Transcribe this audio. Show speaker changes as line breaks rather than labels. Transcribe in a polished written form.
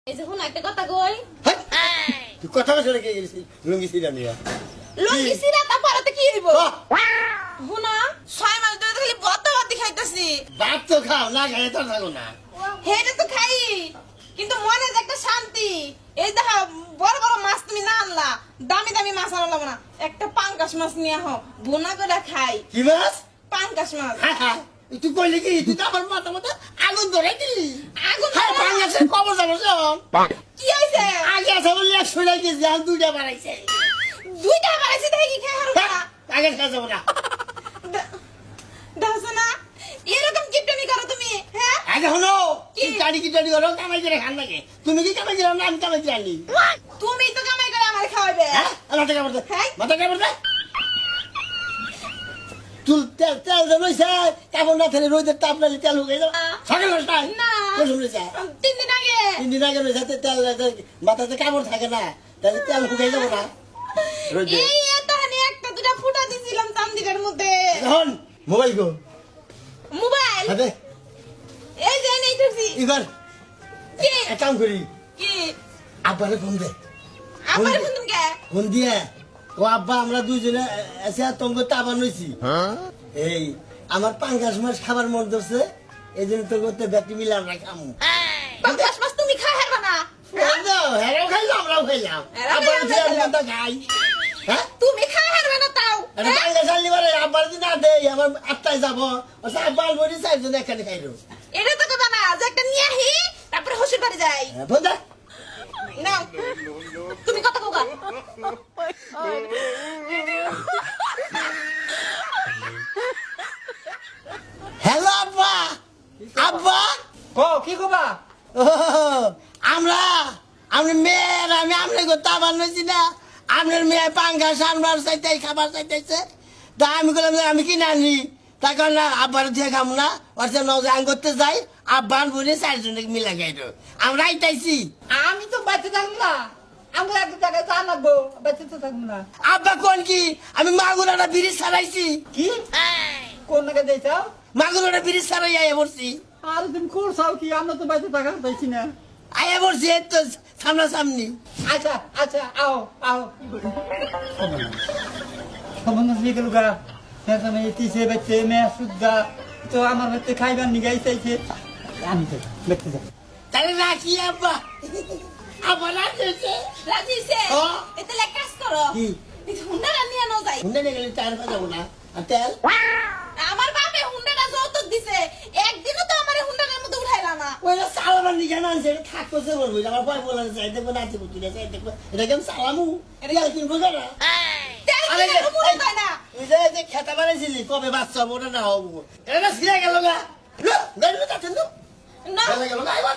এই যে একটা কথা কই
তুই কথা বলছ নাকি লুঙ্গি সিরা নিয়া
লুঙ্গি সিরা তারপরে কি হইব হুনা 6 মাস ধরে খালি বত্তাবাতি খাইতাছি
ভাত তো খাও না খাই তো থাকো না
হেডে তো খাই কিন্তু মনে যে একটা শান্তি এই দেখা বড় বড় মাছ তুমি না আনলা দামি দামি মাছ আনলাম না একটা পাঙ্কাশ মাছ নিয়ে আহ ভুনা করে খাই
কি মাছ
পাঙ্কাশ মাছ
তুই কইলি কি তুই তো আমার মাথা মাথা আগুন ধরে দিলি
আগুন
হ্যাঁ পাঙ্গাসের খবর জানো
কি হইছে
আগে আছে বলে 100 টাকা কেজি আর 2টা বাড়াইছে
দেখি কি খাই হারু না
আগে খাওয়া যাবো না
দেখছ না এরকম কিপটামি করো তুমি হ্যাঁ
আগে হলো
কি?
কি কাটি কিটানি করো কামাই করে খান লাগে তুমি কি কামাই করে না আমি কামাই করে আনি
তুমি তো কামাই করে আমার খাওয়াবে
হ্যাঁ মাথা কামড় দে
হ্যাঁ?
মাথা কামড় দে তুল তেল তেল জানোইছে কাপড় না থাকলে রোদের তাপ লাগলে তেল হয়ে যাবে সকাল 9টায়
না
কোন রয়েছে
3 দিন আগে
3 দিন আগে রয়েছে তেল মাথাতে কাপড় থাকে না তাহলে তেল শুকাই যাবে না রোদে
এই এতখানি একটা দুটা ফুটা দিছিলাম তামদিকের মধ্যে
এখন মোবাইল গো
মোবাইল
হবে
এই যে নেই তুই
এবার
কি
এক কাম করি
কি
আব্বারে ফোন দে
আমার ফোন কে
ফোন দিয়ে ও আব্বা আমরা দুইজনে এসে তোমাকে তাবান হইছি এই আমার পাঙ্গাস মাছ খাবার মন ধরছে এই জন্য তোর করতে ব্যাটি মিলাম না খামু
পাঙ্কাশ মাছ তুমি খাই হারবা না
হেরাও খাইলাম আমরাও খাইলাম
হেরাও
আব্বার
খাইলাম,
ফিরে আমি তো খাই হ্যাঁ
তুমি খাই হারবা না তাও
আরে পাঙ্গাস আনলি বারে আব্বার দিন না দে আমার আত্মায় যাবো ওসা আব্বার বলি চারজন এখানে খাইলো
এটা তো কথা না যে একটা নিয়ে আহি তারপরে হসুর বাড়ি যাই
ফোন দে
না তুমি কথা কোকা
হ্যালো আব্বা আব্বা
কি কবা
ও, আমরা মেয়ের আমি আপনাকে করতে আবার নইছি না আপনার মেয়ে পাঙ্গা সানবার চাইতে খাবার চাইতেছে তা আমি বললাম যে আমি কিনে আনি তার কারণ আব্বার দিয়ে খাম না ওর নজে আং করতে যাই আব্বার বলে 4 জনে মিলে খাইতো আমরা আইতাইছি
আমি তো বাচ্চা থাকবো না আমরা একটা জায়গায় চা লাগবো বাচ্চা তো থাকবো না
আব্বা কোন কি আমি মাগুরাটা ব্রিজ ছাড়াইছি
কি কোন জায়গায় দিয়েছাও
মাগুরাটা ব্রিজ ছাড়াই আইয়া পড়ছি
আর তুমি করছাও কি আমরা তো বাচ্চা থাকা পাইছি না
আইয়া পড়ছি এই তো সামনাসামনি
আচ্ছা আচ্ছা আও আও সমন্বয় নিয়ে গেল গা আমি তিসে বেচে মেয়ে সুদ্ধা তো আমার হচ্ছে খাইবার নিগাই চাইছে আমি তো দেখতে যাই
তাহলে রাখি আব্বা আবার রাখছে
রাজিছে
ও।
এটা লে কাজ করো
কি
হুন্ডাটা নিয়ে নাও যাই
হুন্ডা নিয়ে গেলে টায়ার পাজাবো না আর তেল
আমার বাপে হুন্ডাটা যৌতুক দিছে একদিনও তো আমার হুন্ডাটার মধ্যে উঠাইলা না
ওই যে সালামান নিয়ে না আনছে থাকতো সে বলবো আমার ভাই বলে যাই দেখবো নাচে বুঝি না যাই দেখবো এটা কেমন সালামু এটা কিনবো না
তেল
আরে
কিনে মনে হয় না
ওই যে খেতে বানাইছিলি কবে বাচ্চা ওটা না হবো এটা ছিঁড়ে গেল গা গাড়ি যাচ্ছেন তো
না
গেল গা এবার